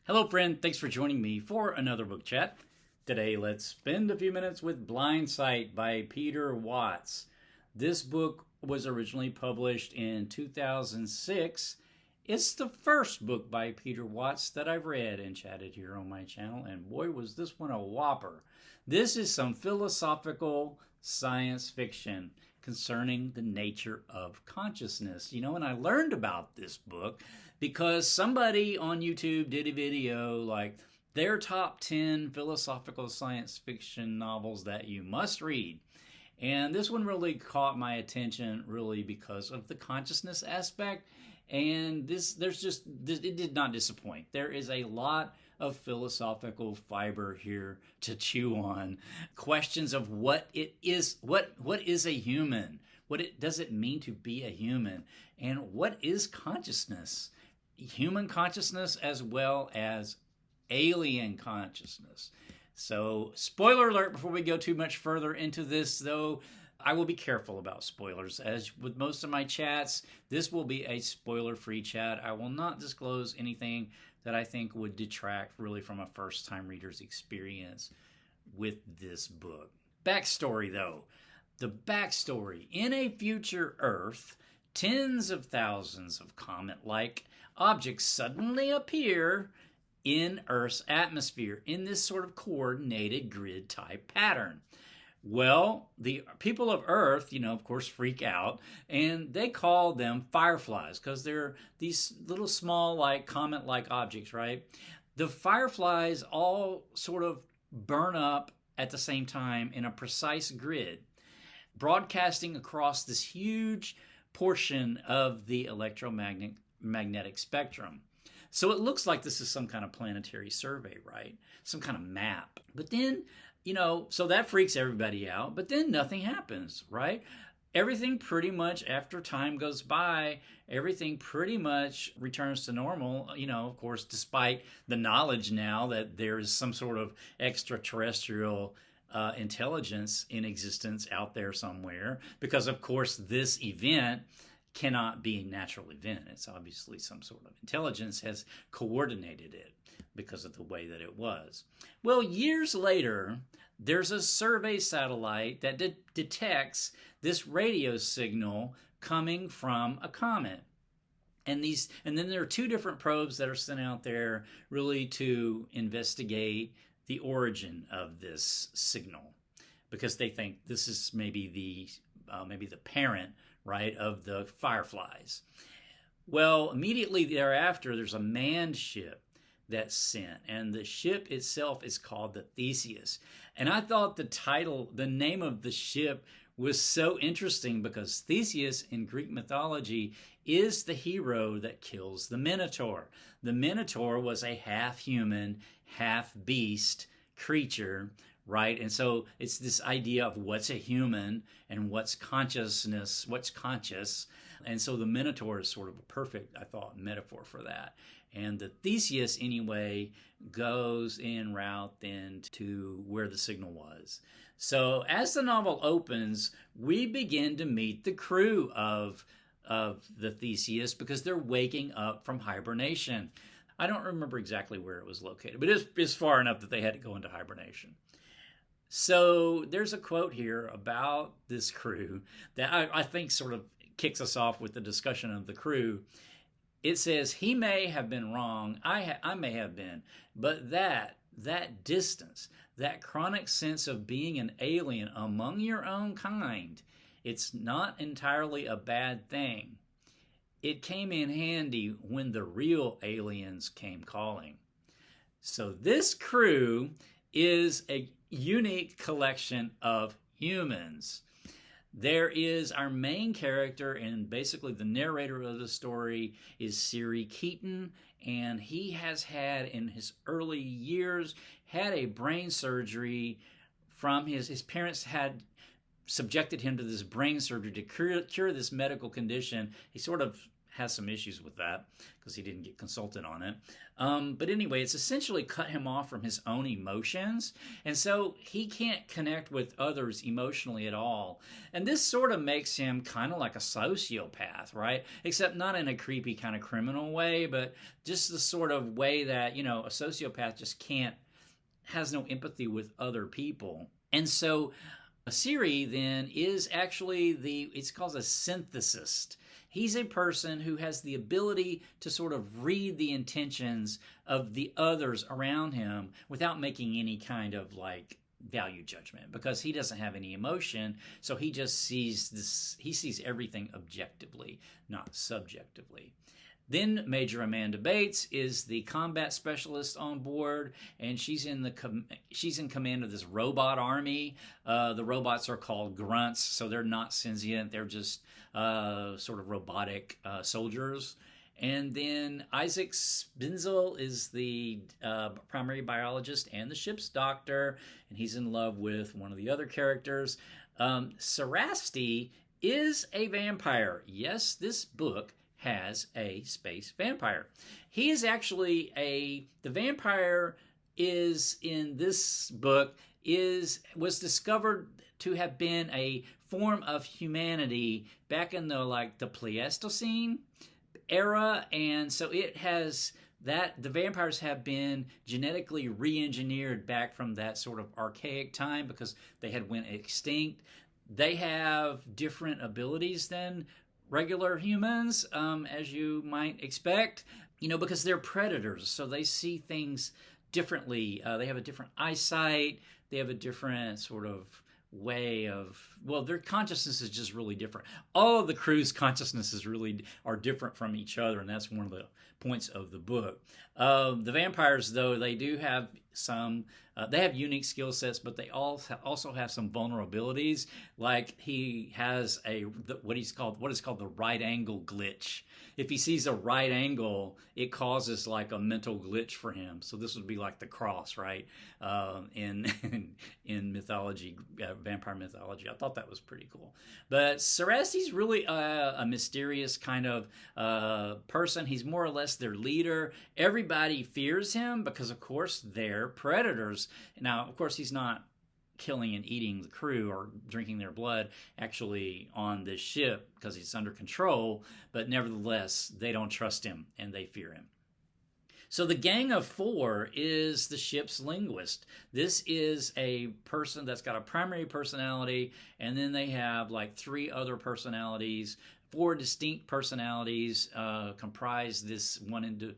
Hello, friend. Thanks for joining me for another book chat. Today, let's spend a few minutes with Blindsight by Peter Watts. This book was originally published in 2006. It's the first book by Peter Watts that I've read and chatted here on my channel, and boy, was this one a whopper. This is some philosophical science fiction concerning the nature of consciousness. And I learned about this book because somebody on YouTube did a video like their top 10 philosophical science fiction novels that you must read. And this one really caught my attention really because of the consciousness aspect. And it did not disappoint. There is a lot of philosophical fiber here to chew on. Questions of what it is, what is a human? Does it mean to be a human? And what is consciousness? Human consciousness as well as alien consciousness. So, spoiler alert before we go too much further into this, though. I will be careful about spoilers. As with most of my chats, this will be a spoiler-free chat. I will not disclose anything that I think would detract really from a first-time reader's experience with this book. Backstory, though. The backstory. In a future Earth, tens of thousands of comet-like objects suddenly appear in Earth's atmosphere in this sort of coordinated grid-type pattern. Well, the people of Earth, of course, freak out, and they call them fireflies because they're these little small, like comet-like objects, right? The fireflies all sort of burn up at the same time in a precise grid, broadcasting across this huge portion of the electromagnetic spectrum. So it looks like this is some kind of planetary survey, right? Some kind of map. But then, so that freaks everybody out. But then nothing happens, right? Everything pretty much, after time goes by, everything pretty much returns to normal, of course, despite the knowledge now that there is some sort of extraterrestrial intelligence in existence out there somewhere. Because, of course, this event cannot be a natural event. It's obviously some sort of intelligence has coordinated it because of the way that it was. Well, years later, there's a survey satellite that detects this radio signal coming from a comet. And then there are two different probes that are sent out there really to investigate the origin of this signal, because they think this is maybe the parent, right, of the fireflies. Well, immediately thereafter, there's a manned ship that's sent, and the ship itself is called the Theseus. And I thought the name of the ship was so interesting because Theseus in Greek mythology is the hero that kills the Minotaur. The Minotaur was a half-human, half-beast creature, right? And so it's this idea of what's a human and what's consciousness, what's conscious. And so the Minotaur is sort of a perfect, I thought, metaphor for that. And the Theseus, anyway, goes en route then to where the signal was. So as the novel opens, we begin to meet the crew of the Theseus because they're waking up from hibernation. I don't remember exactly where it was located, but it's far enough that they had to go into hibernation. So there's a quote here about this crew that I think sort of kicks us off with the discussion of the crew. It says, "He may have been wrong, I may have been, but that distance, that chronic sense of being an alien among your own kind, it's not entirely a bad thing. It came in handy when the real aliens came calling." So this crew is a unique collection of humans. There is our main character, and basically the narrator of the story is Siri Keaton, and he has had in his early years had a brain surgery from his parents had subjected him to this brain surgery to cure this medical condition. He sort of has some issues with that because he didn't get consulted on it. But anyway, it's essentially cut him off from his own emotions. And so he can't connect with others emotionally at all. And this sort of makes him kind of like a sociopath, right? Except not in a creepy kind of criminal way, but just the sort of way that, a sociopath just has no empathy with other people. And so Siri then is actually it's called a synthesist. He's a person who has the ability to sort of read the intentions of the others around him without making any kind of like value judgment, because he doesn't have any emotion. So he just sees everything objectively, not subjectively. Then Major Amanda Bates is the combat specialist on board, and she's in command of this robot army. The robots are called grunts, so they're not sentient. They're just sort of robotic soldiers. And then Isaac Spinzel is the primary biologist and the ship's doctor, and he's in love with one of the other characters. Sarasti is a vampire. Yes, this book has a space vampire. He is actually the vampire is in this book was discovered to have been a form of humanity back in the Pleistocene era, and so it has that the vampires have been genetically re-engineered back from that sort of archaic time because they had went extinct. They have different abilities than regular humans, as you might expect, because they're predators, so they see things differently. They have a different eyesight. They have a different sort of way of, their consciousness is just really different. All of the crew's consciousnesses really are different from each other, and that's one of the points of the book. The vampires, though, they do have some, they have unique skill sets, but they also have some vulnerabilities. Like he has what is called the right angle glitch. If he sees a right angle, it causes like a mental glitch for him. So this would be like the cross, right? In mythology, vampire mythology. I thought that was pretty cool. But Sarasti's really a mysterious kind of person. He's more or less their leader. Everybody fears him because, of course, they're predators. Now, of course, he's not killing and eating the crew or drinking their blood actually on this ship because he's under control, but nevertheless, they don't trust him and they fear him. So the Gang of Four is the ship's linguist. This is a person that's got a primary personality, and then they have like 3 other personalities. 4 distinct personalities comprise this one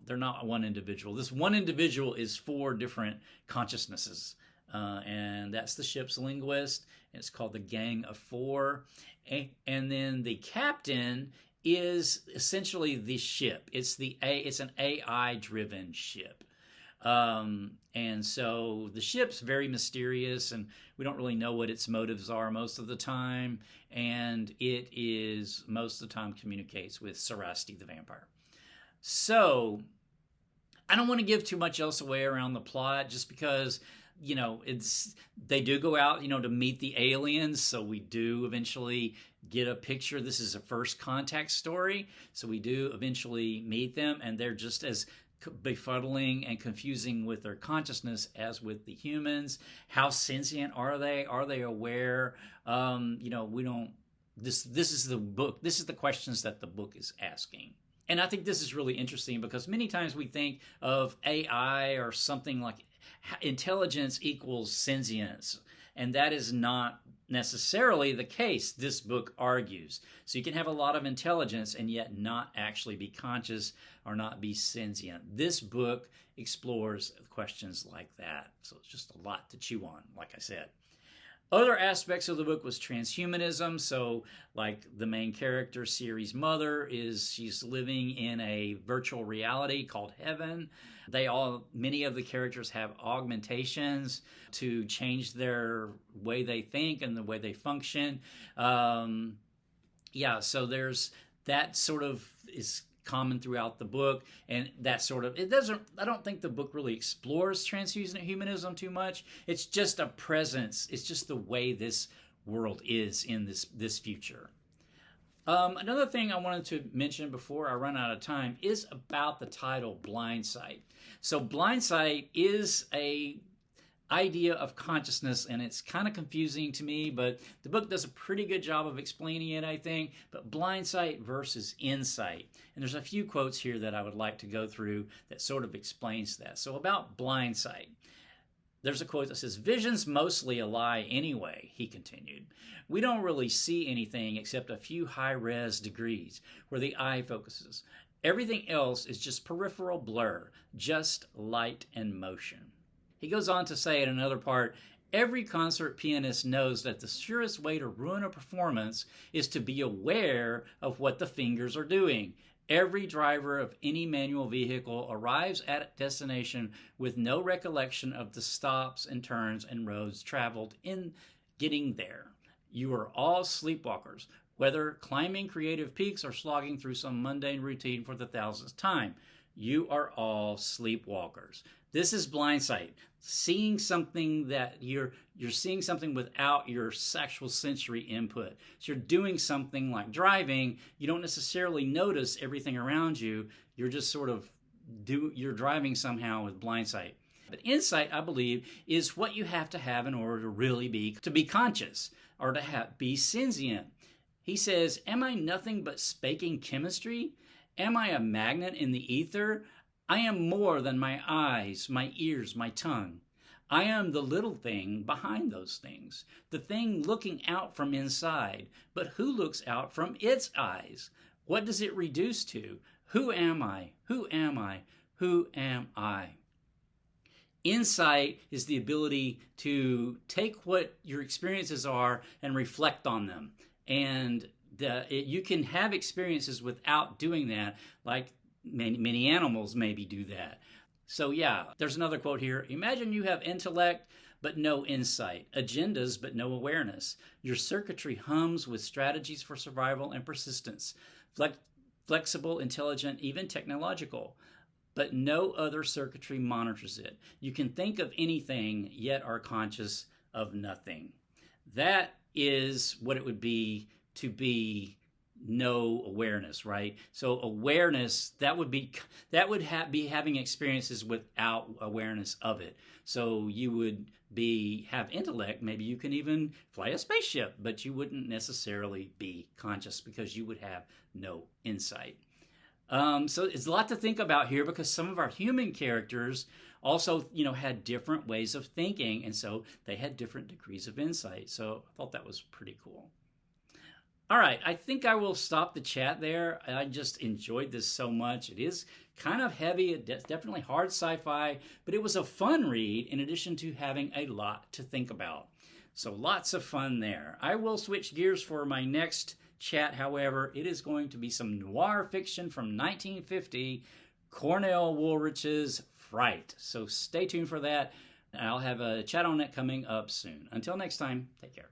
they're not one individual. This one individual is 4 different consciousnesses. And that's the ship's linguist. It's called the Gang of Four. And then the captain is essentially the ship. It's an AI-driven ship. And so the ship's very mysterious, and we don't really know what its motives are most of the time. And it is most of the time communicates with Sarasti the vampire. So I don't want to give too much else away around the plot, just because they do go out, to meet the aliens. So we do eventually get a picture. This is a first contact story. So we do eventually meet them, and they're just as befuddling and confusing with their consciousness as with the humans. How sentient are they? Are they aware? We don't, this is the book. This is the questions that the book is asking. And I think this is really interesting because many times we think of AI or something like intelligence equals sentience, and that is not necessarily the case, this book argues. So you can have a lot of intelligence and yet not actually be conscious or not be sentient. This book explores questions like that. So it's just a lot to chew on, like I said. Other aspects of the book was transhumanism. So like the main character, Siri's mother, she's living in a virtual reality called Heaven. Many of the characters have augmentations to change their way they think and the way they function. So there's that sort of is common throughout the book, and that sort of, I don't think the book really explores transhumanism too much. It's just a presence. It's just the way this world is in this future. Another thing I wanted to mention before I run out of time is about the title Blindsight. So Blindsight is a idea of consciousness, and it's kind of confusing to me, but the book does a pretty good job of explaining it, I think. But blindsight versus insight, and there's a few quotes here that I would like to go through that sort of explains that. So about blindsight, there's a quote that says, "Vision's mostly a lie anyway," he continued. "We don't really see anything except a few high-res degrees where the eye focuses. Everything else is just peripheral blur, just light and motion." He goes on to say in another part, "Every concert pianist knows that the surest way to ruin a performance is to be aware of what the fingers are doing. Every driver of any manual vehicle arrives at a destination with no recollection of the stops and turns and roads traveled in getting there. You are all sleepwalkers, whether climbing creative peaks or slogging through some mundane routine for the thousandth time. You are all sleepwalkers." This is blindsight, seeing something that you're seeing something without your actual sensory input. So you're doing something like driving, you don't necessarily notice everything around you. You're just sort of you're driving somehow with blindsight. But insight, I believe, is what you have to have in order to really be conscious or to be sentient. He says, "Am I nothing but spaking chemistry? Am I a magnet in the ether? I am more than my eyes, my ears, my tongue. I am the little thing behind those things, the thing looking out from inside. But who looks out from its eyes? What does it reduce to? Who am I? Who am I? Who am I?" Insight is the ability to take what your experiences are and reflect on them. And you can have experiences without doing that, like many animals maybe do that. So yeah, there's another quote here. "Imagine you have intellect but no insight, agendas but no awareness. Your circuitry hums with strategies for survival and persistence, flexible, intelligent, even technological, but no other circuitry monitors it. You can think of anything, yet are conscious of nothing." That is what it would be to be no awareness, right? So awareness, that would be having experiences without awareness of it. So you would have intellect, maybe you can even fly a spaceship, but you wouldn't necessarily be conscious because you would have no insight. So it's a lot to think about here, because some of our human characters also, had different ways of thinking, and so they had different degrees of insight. So I thought that was pretty cool. All right, I think I will stop the chat there. I just enjoyed this so much. It is kind of heavy, it's definitely hard sci-fi, but it was a fun read in addition to having a lot to think about. So lots of fun there. I will switch gears for my next chat, however. It is going to be some noir fiction from 1950, Cornell Woolrich's Fright. So stay tuned for that. I'll have a chat on it coming up soon. Until next time, take care.